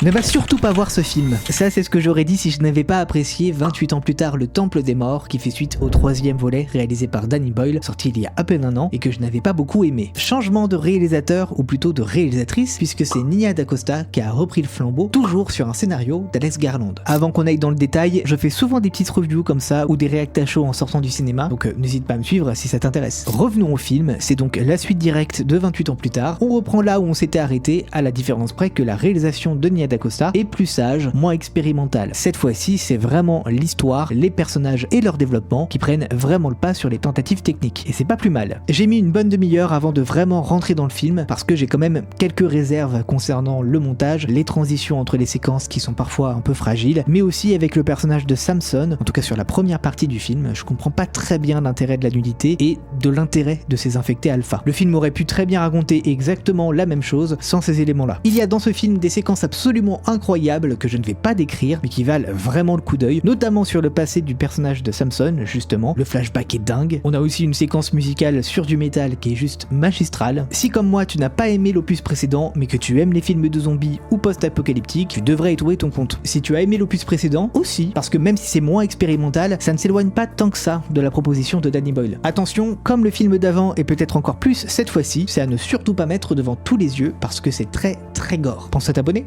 Ne va surtout pas voir ce film. Ça, c'est ce que j'aurais dit si je n'avais pas apprécié 28 ans plus tard Le Temple des Morts, qui fait suite au 3e volet réalisé par Danny Boyle, sorti il y a à peine un an, et que je n'avais pas beaucoup aimé. Changement de réalisateur, ou plutôt de réalisatrice, puisque c'est Nia DaCosta qui a repris le flambeau, toujours sur un scénario d'Alex Garland. Avant qu'on aille dans le détail, je fais souvent des petites reviews comme ça, ou des react à chaud en sortant du cinéma, donc n'hésite pas à me suivre si ça t'intéresse. Revenons au film, c'est donc la suite directe de 28 ans plus tard. On reprend là où on s'était arrêté, à la différence près que la réalisation de Nia DaCosta est plus sage, moins expérimentale. Cette fois-ci, c'est vraiment l'histoire, les personnages et leur développement qui prennent vraiment le pas sur les tentatives techniques. Et c'est pas plus mal. J'ai mis une bonne demi-heure avant de vraiment rentrer dans le film parce que j'ai quand même quelques réserves concernant le montage, les transitions entre les séquences qui sont parfois un peu fragiles, mais aussi avec le personnage de Samson, en tout cas sur la première partie du film, je comprends pas très bien l'intérêt de la nudité et de l'intérêt de ces infectés alpha. Le film aurait pu très bien raconter exactement la même chose sans ces éléments-là. Il y a dans ce film des séquences absolument incroyables que je ne vais pas décrire, mais qui valent vraiment le coup d'œil, notamment sur le passé du personnage de Samson, justement. Le flashback est dingue. On a aussi une séquence musicale sur du métal qui est juste magistrale. Si comme moi tu n'as pas aimé l'opus précédent, mais que tu aimes les films de zombies ou post-apocalyptiques, tu devrais y trouver ton compte. Si tu as aimé l'opus précédent, aussi, parce que même si c'est moins expérimental, ça ne s'éloigne pas tant que ça de la proposition de Danny Boyle. Attention, comme le film d'avant et peut-être encore plus cette fois-ci, c'est à ne surtout pas mettre devant tous les yeux parce que c'est très gore. Pense à t'abonner.